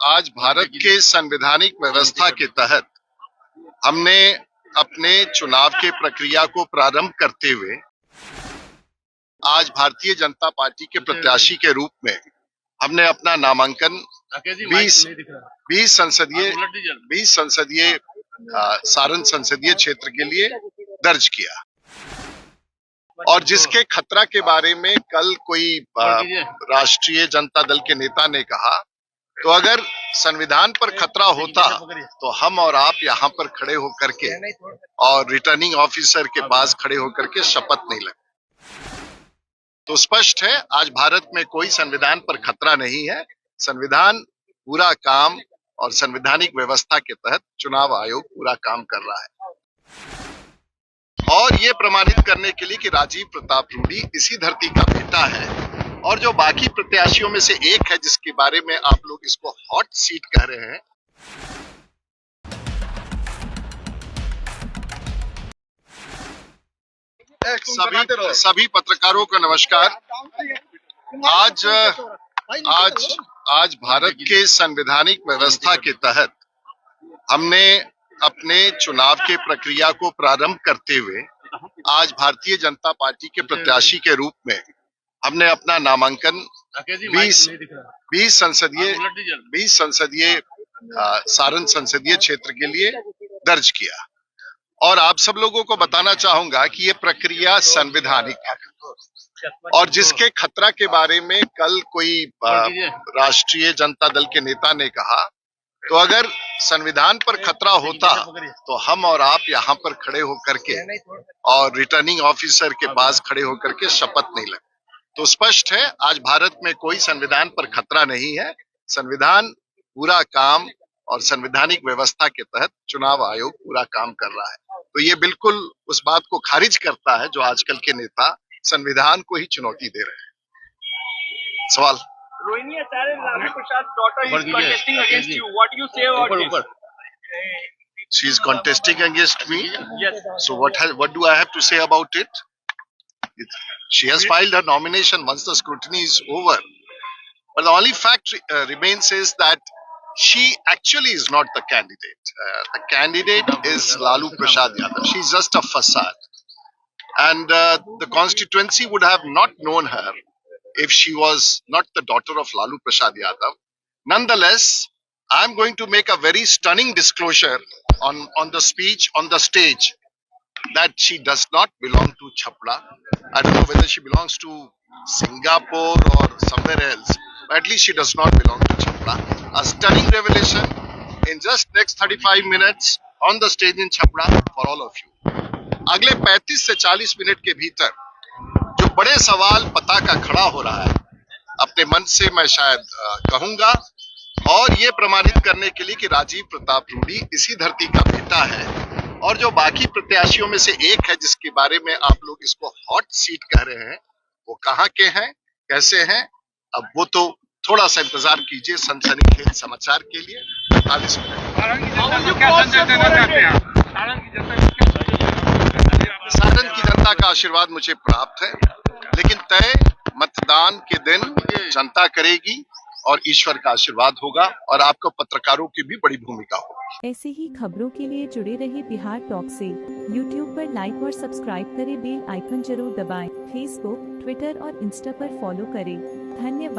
आज भारत के संवैधानिक व्यवस्था के तहत हमने अपने चुनाव के प्रक्रिया को प्रारंभ करते हुए आज भारतीय जनता पार्टी के प्रत्याशी के रूप में हमने अपना नामांकन 20 संसदीय सारण संसदीय क्षेत्र के लिए दर्ज किया। और जिसके खतरा के बारे में कल कोई राष्ट्रीय जनता दल के नेता ने कहा, तो अगर संविधान पर खतरा होता तो हम और आप यहाँ पर खड़े होकर के और रिटर्निंग ऑफिसर के पास खड़े होकर के शपथ नहीं लगते। तो स्पष्ट है, आज भारत में कोई संविधान पर खतरा नहीं है। संविधान पूरा काम और संवैधानिक व्यवस्था के तहत चुनाव आयोग पूरा काम कर रहा है। और ये प्रमाणित करने के लिए कि राजीव प्रताप रूडी इसी धरती का बेटा है और जो बाकी प्रत्याशियों में से एक है जिसके बारे में आप लोग इसको हॉट सीट कह रहे हैं, सभी पत्रकारों को नमस्कार। आज भारत के संवैधानिक व्यवस्था के तहत हमने अपने चुनाव के प्रक्रिया को प्रारंभ करते हुए आज भारतीय जनता पार्टी के प्रत्याशी के रूप में हमने अपना नामांकन 20 संसदीय सारण संसदीय क्षेत्र के लिए दर्ज किया। और आप सब लोगों को बताना चाहूंगा कि ये प्रक्रिया संवैधानिक है और जिसके खतरा के बारे में कल कोई राष्ट्रीय जनता दल के नेता ने कहा, तो अगर संविधान पर खतरा होता तो हम और आप यहाँ पर खड़े होकर के और रिटर्निंग ऑफिसर के पास खड़े होकर के शपथ नहीं लगते। तो स्पष्ट है, आज भारत में कोई संविधान पर खतरा नहीं है। संविधान पूरा काम और संवैधानिक व्यवस्था के तहत चुनाव आयोग पूरा काम कर रहा है। तो ये बिल्कुल उस बात को खारिज करता है जो आजकल के नेता संविधान को ही चुनौती दे रहे हैं। सवाल। Rohini Acharya, Lalu Prasad's daughter, is contesting against you. What do you say about this? She is contesting against me. Yes. So what do I have to say about it? She has filed her nomination once the scrutiny is over. But the only fact remains is that she actually is not the candidate. The candidate is Lalu Prasad Yadav. She is just a facade. And the constituency would have not known her if she was not the daughter of Lalu Prasad Yadav. Nonetheless, I am going to make a very stunning disclosure on the speech on the stage that she does not belong to Chhapra. I don't know whether she belongs to Singapore or somewhere else, but at least she does not belong to Chhapra. A stunning revelation in just next 35 minutes on the stage in Chhapra for all of you. अगले 35 से 40 minute के भीतर जो बड़े सवाल पता का खड़ा हो रहा है, अपने मन से मैं शायद कहूंगा, और ये प्रमाणित करने के लिए कि राजीव प्रताप रूडी इसी धरती का बेटा है और जो बाकी प्रत्याशियों में से एक है जिसके बारे में आप लोग इसको हॉट सीट कह रहे हैं, वो कहाँ के हैं, कैसे हैं, अब वो तो थोड़ा सा इंतजार कीजिए सनसनीखेज समाचार के लिए। 45 मिनट। सारण की जनता का आशीर्वाद मुझे प्राप्त है, लेकिन तय मतदान के दिन जनता करेगी और ईश्वर का आशीर्वाद होगा और आपको पत्रकारों की भी बड़ी भूमिका होगी। ऐसे ही खबरों के लिए जुड़े रहे बिहार टॉक से। यूट्यूब पर लाइक और सब्सक्राइब करें, बेल आइकन जरूर दबाएं। फेसबुक, ट्विटर और इंस्टा पर फॉलो करें। धन्यवाद।